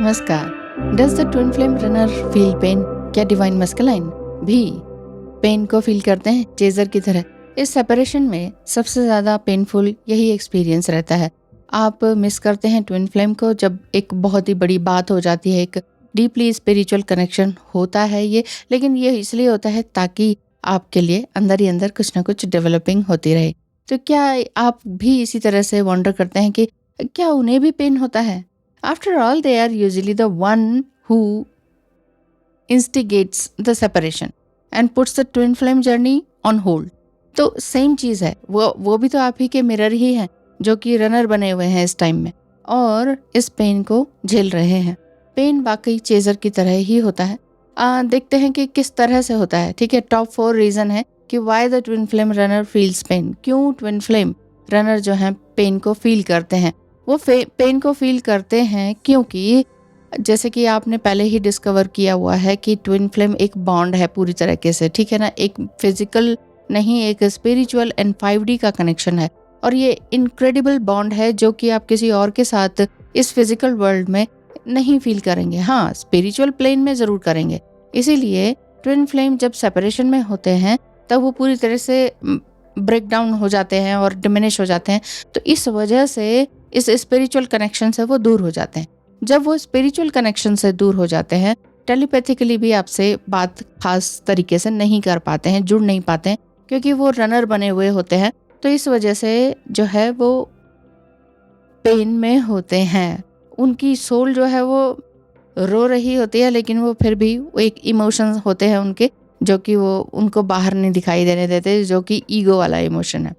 नमस्कार। Does the twin flame runner feel pain? क्या divine masculine भी पेन को फील करते हैं चेजर की तरह? इस सेपरेशन में सबसे ज़्यादा पेनफुल यही एक्सपीरियंस रहता है। आप मिस करते हैं ट्विन फ्लेम को जब एक बहुत ही बड़ी बात हो जाती है, एक डीपली स्पिरिचुअल कनेक्शन होता है ये, लेकिन ये इसलिए होता है ताकि आपके लिए अंदर ही अंदर कुछ ना कुछ डेवलपिंग होती रहे। तो क्या आप भी इसी तरह से वंडर करते हैं कि क्या उन्हें भी पेन होता है? After all, they are usually the one who instigates the separation and puts the twin flame journey on hold. तो सेम चीज है, वो भी तो आप ही के मिरर ही हैं जो कि रनर बने हुए हैं इस टाइम में और इस पेन को झेल रहे हैं। पेन वाकई चेजर की तरह ही होता है। देखते हैं कि किस तरह से होता है। ठीक है, टॉप 4 रीजन है कि why the twin flame runner feels pen. क्यों ट्विन फ्लेम रनर जो है पेन को फील करते हैं? वो पेन को फील करते हैं क्योंकि जैसे कि आपने पहले ही डिस्कवर किया हुआ है कि ट्विन फ्लेम एक बॉन्ड है पूरी तरीके से, ठीक है ना, एक फिजिकल नहीं, एक स्पिरिचुअल एंड 5D का कनेक्शन है। और ये इनक्रेडिबल बॉन्ड है जो कि आप किसी और के साथ इस फिजिकल वर्ल्ड में नहीं फील करेंगे। हाँ, स्पिरिचुअल प्लेन में जरूर करेंगे। इसीलिए ट्विन फ्लेम जब सेपरेशन में होते हैं तब वो पूरी तरह से ब्रेक डाउन हो जाते हैं और डिमिनिश हो जाते हैं। तो इस वजह से इस स्पिरिचुअल कनेक्शन से वो दूर हो जाते हैं। जब वो स्पिरिचुअल कनेक्शन से दूर हो जाते हैं, टेलीपैथिकली भी आपसे बात खास तरीके से नहीं कर पाते हैं, जुड़ नहीं पाते हैं, क्योंकि वो रनर बने हुए होते हैं। तो इस वजह से जो है वो पेन में होते हैं। उनकी सोल जो है वो रो रही होती है, लेकिन वो फिर भी वो एक इमोशंस होते हैं उनके जो कि वो उनको बाहर नहीं दिखाई देने देते, जो कि ईगो वाला इमोशन है।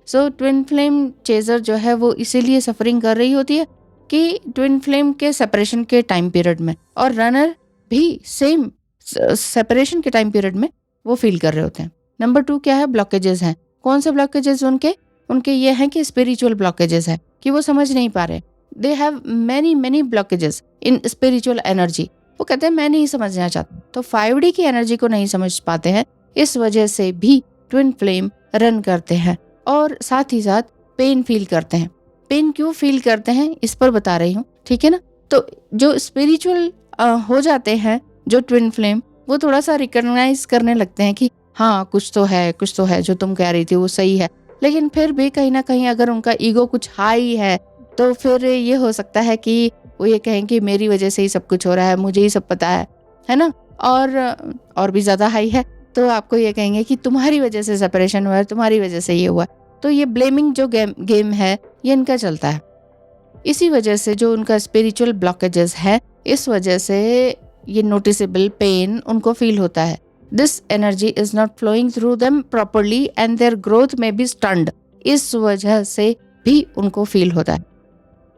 सो ट्विन फ्लेम चेजर जो है वो इसीलिए सफरिंग कर रही होती है कि ट्विन फ्लेम के सेपरेशन के टाइम पीरियड में, और रनर भी सेम सेपरेशन के टाइम पीरियड में वो फील कर रहे होते हैं। नंबर 2 क्या है? ब्लॉकेजेस हैं। कौन से ब्लॉकेजेस उनके ये हैं कि स्पिरिचुअल ब्लॉकेजेस हैं कि वो समझ नहीं पा रहे। They have many blockages in spiritual energy. वो कहते हैं मैं नहीं समझना चाहता, तो 5D की एनर्जी को नहीं समझ पाते हैं। इस वजह से भी ट्विन फ्लेम रन करते हैं और साथ ही साथ पेन फील करते हैं। पेन क्यों फील करते हैं इस पर बता रही हूँ, ठीक है ना। तो जो स्पिरिचुअल हो जाते हैं जो ट्विन फ्लेम, वो थोड़ा सा रिकॉग्नाइज करने लगते हैं कि हाँ कुछ तो है जो तुम कह रही थी वो सही है। लेकिन फिर भी कहीं ना कहीं अगर उनका ईगो कुछ हाई है तो फिर ये हो सकता है कि वो ये कहें कि मेरी वजह से ही सब कुछ हो रहा है, मुझे ही सब पता है ना। और भी ज्यादा हाई है तो आपको ये कहेंगे कि तुम्हारी वजह से सेपरेशन हुआ है, तुम्हारी वजह से ये हुआ। तो ये ब्लेमिंग जो गेम है ये इनका चलता है। इसी वजह से जो उनका स्पिरिचुअल ब्लॉकेजेस है, इस वजह से ये नोटिसेबल पेन उनको फील होता है। This energy is not flowing through them properly and their growth में बी स्टन्ड। इस वजह से भी उनको फील होता है।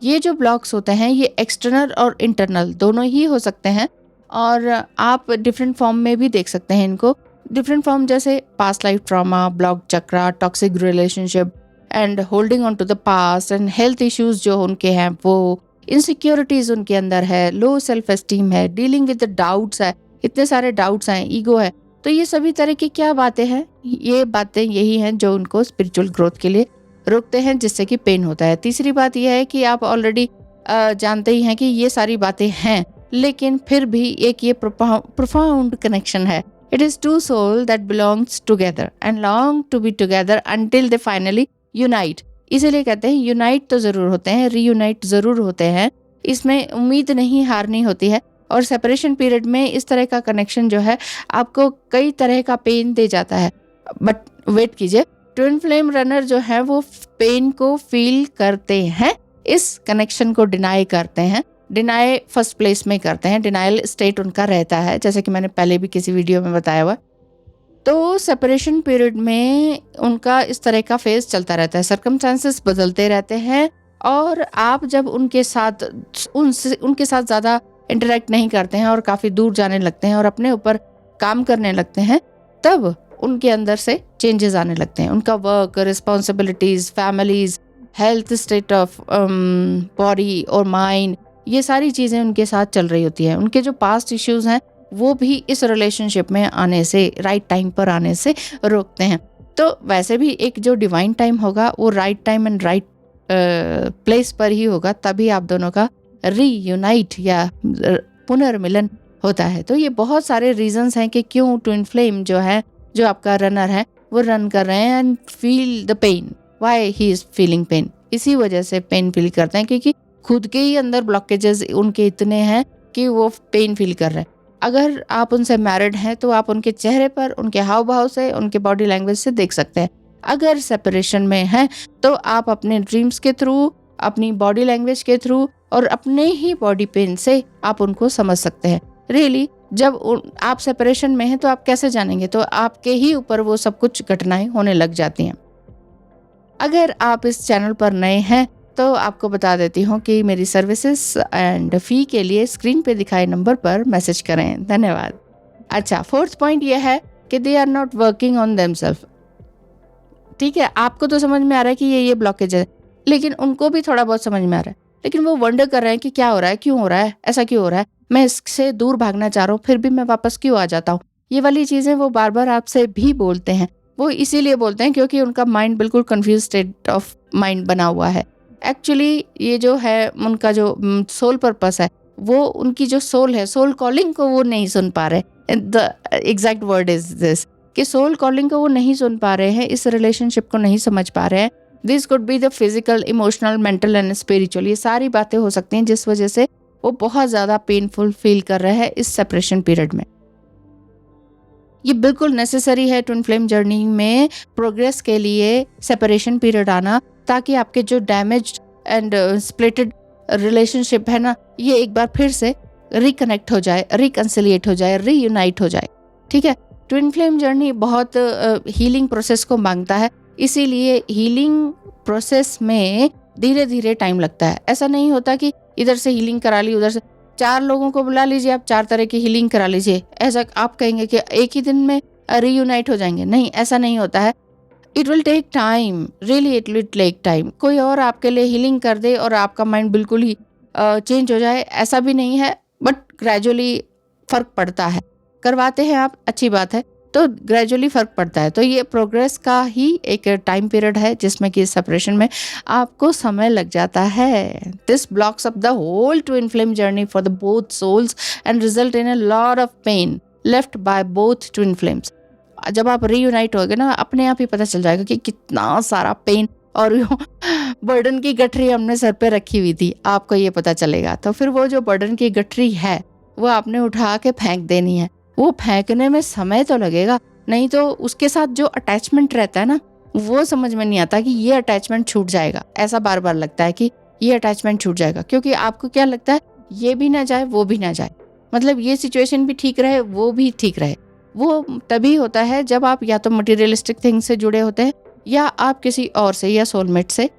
ये जो ब्लॉक्स होते हैं ये एक्सटर्नल और इंटरनल दोनों ही हो सकते हैं, और आप डिफरेंट फॉर्म में भी देख सकते हैं इनको। डिफरेंट फॉर्म जैसे past life trauma, block chakra, toxic relationship and holding on to the past and health issues जो उनके हैं, वो इनसिक्योरिटीज उनके अंदर है, लो सेल्फ एस्टीम है, डीलिंग विद द डाउट्स है, इतने सारे डाउट्स हैं, ईगो है। तो ये सभी तरह की क्या बातें हैं? ये बातें यही हैं जो उनको स्पिरिचुअल ग्रोथ के लिए रोकते हैं, जिससे कि पेन होता है। तीसरी बात यह है कि आप ऑलरेडी जानते ही हैं कि ये सारी बातें हैं, लेकिन फिर भी एक ये प्रोफाउंड कनेक्शन है। It is two soul that belongs together and long to be together until they finally unite. इसीलिए कहते हैं यूनाइट तो जरूर होते हैं, रीयूनाइट जरूर होते हैं। इसमें उम्मीद नहीं हारनी होती है। और सेपरेशन पीरियड में इस तरह का कनेक्शन जो है आपको कई तरह का पेन दे जाता है। बट वेट कीजिए, ट्विन फ्लेम रनर जो है वो पेन को फील करते हैं, इस कनेक्शन को डिनाई करते हैं, डिनाई फर्स्ट प्लेस में करते हैं, डिनाइल स्टेट उनका रहता है, जैसे कि मैंने पहले भी किसी वीडियो में बताया हुआ। तो सेपरेशन पीरियड में उनका इस तरह का फेज चलता रहता है, सर्कमस्टांसेस बदलते रहते हैं, और आप जब उनके साथ ज़्यादा इंटरेक्ट नहीं करते हैं और काफ़ी दूर जाने लगते हैं और अपने ऊपर काम करने लगते हैं, तब उनके अंदर से चेंजेस आने लगते हैं। उनका work, responsibilities, families, health state of body और माइंड, ये सारी चीज़ें उनके साथ चल रही होती हैं। उनके जो पास्ट इश्यूज हैं वो भी इस रिलेशनशिप में आने से, राइट टाइम पर आने से रोकते हैं। तो वैसे भी एक जो डिवाइन टाइम होगा वो right time and right place पर ही होगा, तभी आप दोनों का रीयूनाइट या पुनर्मिलन होता है। तो ये बहुत सारे रीजंस हैं कि क्यों ट्विन फ्लेम जो है, जो आपका रनर है, वो रन कर रहे हैं and feel the pain, why he is feeling pain. इसी वजह से पेन फील करते हैं क्योंकि खुद के ही अंदर ब्लॉकेजेस उनके इतने हैं कि वो पेन फील कर रहे हैं। अगर आप उनसे मैरिड हैं तो आप उनके चेहरे पर, उनके हाव भाव से, उनके बॉडी लैंग्वेज से देख सकते हैं। अगर सेपरेशन में हैं तो आप अपने ड्रीम्स के थ्रू, अपनी बॉडी लैंग्वेज के थ्रू और अपने ही बॉडी पेन से आप उनको समझ सकते हैं। रियली जब आप सेपरेशन में हैं तो आप कैसे जानेंगे? तो आपके ही ऊपर वो सब कुछ घटनाएं होने लग जाती हैं। अगर आप इस चैनल पर नए हैं तो आपको बता देती हूँ कि मेरी सर्विसेज एंड फी के लिए स्क्रीन पे दिखाए नंबर पर मैसेज करें। धन्यवाद। अच्छा, फोर्थ पॉइंट ये है कि they are not working on themselves. ठीक है, आपको तो समझ में आ रहा है कि ये ब्लॉकेज है, लेकिन उनको भी थोड़ा बहुत समझ में आ रहा है, लेकिन वो वंडर कर रहे हैं कि क्या हो रहा है, क्यों हो रहा है, ऐसा क्यों हो रहा है, मैं इससे दूर भागना चाह रहा हूँ, फिर भी मैं वापस क्यों आ जाता हूँ। ये वाली चीजें वो बार बार आपसे भी बोलते हैं। वो इसीलिए बोलते हैं क्योंकि उनका माइंड बिल्कुल कंफ्यूज स्टेट ऑफ माइंड बना हुआ है। एक्चुअली ये जो है उनका जो सोल पर्पस है, वो उनकी जो सोल है, सोल कॉलिंग को वो नहीं सुन पा रहे। The exact word is this कि सोल कॉलिंग को वो नहीं सुन पा रहे हैं, इस रिलेशनशिप को नहीं समझ पा रहे हैं। This could be the physical, emotional, mental and spiritual. ये सारी बातें हो सकती हैं जिस वजह से वो बहुत ज्यादा पेनफुल फील कर रहे हैं इस सेपरेशन पीरियड में। ये बिल्कुल नेसेसरी है ट्विन फ्लेम जर्नी में प्रोग्रेस के लिए सेपरेशन पीरियड आना, ताकि आपके जो डैमेज्ड एंड स्प्लिटेड रिलेशनशिप है ना, ये एक बार फिर से रिकनेक्ट हो जाए, रिकंसिलिएट हो जाए, रीयूनाइट हो जाए। ठीक है, ट्विन फ्लेम जर्नी बहुत हीलिंग प्रोसेस को मांगता है, इसीलिए हीलिंग प्रोसेस में धीरे धीरे टाइम लगता है। ऐसा नहीं होता कि इधर से हीलिंग करा ली, उधर से 4 लोगों को बुला लीजिए, आप 4 तरह की हीलिंग करा लीजिए, ऐसा आप कहेंगे कि एक ही दिन में रीयूनाइट हो जाएंगे। नहीं, ऐसा नहीं होता है। It will take time, really it will take time. कोई और आपके लिए हीलिंग कर दे और आपका माइंड बिल्कुल ही चेंज हो जाए, ऐसा भी नहीं है, बट ग्रेजुअली फर्क पड़ता है। करवाते हैं आप, अच्छी बात है, तो ग्रेजुअली फर्क पड़ता है। तो ये प्रोग्रेस का ही एक टाइम पीरियड है जिसमें कि सेपरेशन में आपको समय लग जाता है। This blocks up the whole twin flame journey for the both souls and result in a lot of pain left by both twin flames. जब आप रीयूनाइट होगे ना, अपने आप ही पता चल जाएगा कि कितना सारा पेन और बर्डन की गठरी हमने सर पे रखी हुई थी, आपको ये पता चलेगा। तो फिर वो जो बर्डन की गठरी है वो आपने उठा के फेंक देनी है। वो फेंकने में समय तो लगेगा, नहीं तो उसके साथ जो अटैचमेंट रहता है ना, वो समझ में नहीं आता कि ये अटैचमेंट छूट जाएगा। ऐसा बार बार लगता है कि ये अटैचमेंट छूट जाएगा, क्योंकि आपको क्या लगता है, ये भी ना जाए वो भी ना जाए, मतलब ये सिचुएशन भी ठीक रहे वो भी ठीक रहे। वो तभी होता है जब आप या तो मटेरियलिस्टिक थिंग से जुड़े होते हैं, या आप किसी और से या सोलमेट से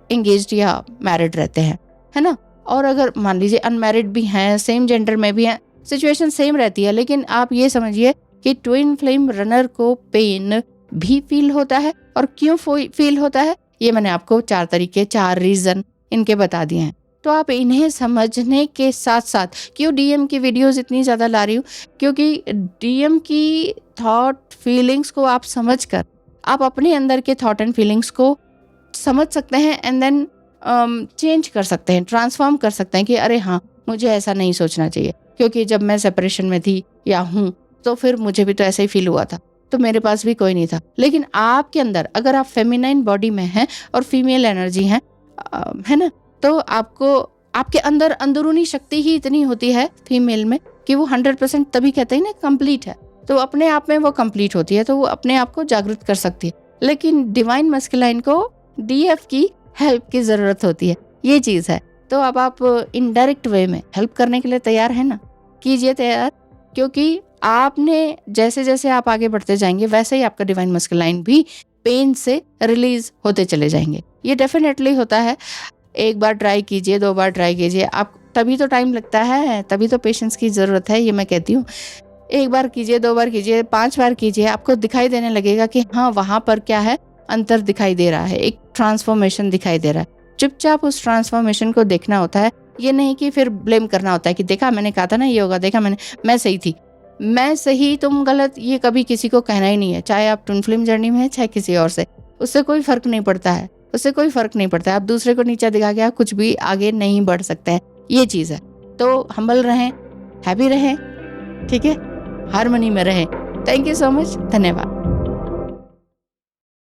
एंगेज्ड या मैरिड रहते हैं, है ना। और अगर मान लीजिए अनमैरिड भी हैं, सेम जेंडर में भी हैं, सिचुएशन सेम रहती है, लेकिन आप ये समझिए कि ट्विन फ्लेम रनर को पेन भी फील होता है। और क्यों फील होता है, ये मैंने आपको 4 तरीके, 4 रीजन इनके बता दिए हैं। तो आप इन्हें समझने के साथ साथ, क्यों डीएम की वीडियोस इतनी ज़्यादा ला रही हूँ, क्योंकि डीएम की थॉट फीलिंग्स को आप समझकर आप अपने अंदर के थॉट एंड फीलिंग्स को समझ सकते हैं एंड देन चेंज कर सकते हैं, ट्रांसफॉर्म कर सकते हैं कि अरे हाँ, मुझे ऐसा नहीं सोचना चाहिए, क्योंकि जब मैं सेपरेशन में थी या हूँ तो फिर मुझे भी तो ऐसा ही फील हुआ था, तो मेरे पास भी कोई नहीं था। लेकिन आपके अंदर अगर आप फेमिनाइन बॉडी में हैं और फीमेल एनर्जी है ना, तो आपको आपके अंदर अंदरूनी शक्ति ही इतनी होती है फीमेल में कि वो 100% तभी कहते हैं ना कंप्लीट है, तो अपने आप में वो कंप्लीट होती है, तो वो अपने आप को जागृत कर सकती है। लेकिन डिवाइन मस्कुलाइन को डीएफ की हेल्प की जरूरत होती है, ये चीज है। तो अब आप इनडायरेक्ट वे में हेल्प करने के लिए तैयार है ना, कीजिए तैयार, क्योंकि आपने जैसे जैसे आप आगे बढ़ते जाएंगे वैसे ही आपका डिवाइन मस्कुलाइन भी पेन से रिलीज होते चले जाएंगे। ये डेफिनेटली होता है। एक बार ट्राई कीजिए, 2 बार ट्राई कीजिए, आप तभी तो टाइम लगता है, तभी तो पेशेंस की जरूरत है, ये मैं कहती हूँ। 1 बार कीजिए, 2 बार कीजिए, 5 बार कीजिए, आपको दिखाई देने लगेगा कि हाँ, वहां पर क्या है, अंतर दिखाई दे रहा है, एक ट्रांसफॉर्मेशन दिखाई दे रहा है। चुपचाप उस ट्रांसफॉर्मेशन को देखना होता है, ये नहीं कि फिर ब्लेम करना होता है कि देखा मैंने कहा था ना ये होगा, देखा मैं सही थी, मैं सही तुम गलत, ये कभी किसी को कहना ही नहीं है। चाहे आप ट्विन फ्लेम जर्नी में है, चाहे किसी और से, उससे कोई फर्क नहीं पड़ता है, उससे कोई फर्क नहीं पड़ता है। आप दूसरे को नीचा दिखा के आप कुछ भी आगे नहीं बढ़ सकते हैं। ये चीज़ है। तो हम्बल रहें, हैप्पी रहें, ठीक है, हारमनी में रहें। थैंक यू सो मच, धन्यवाद।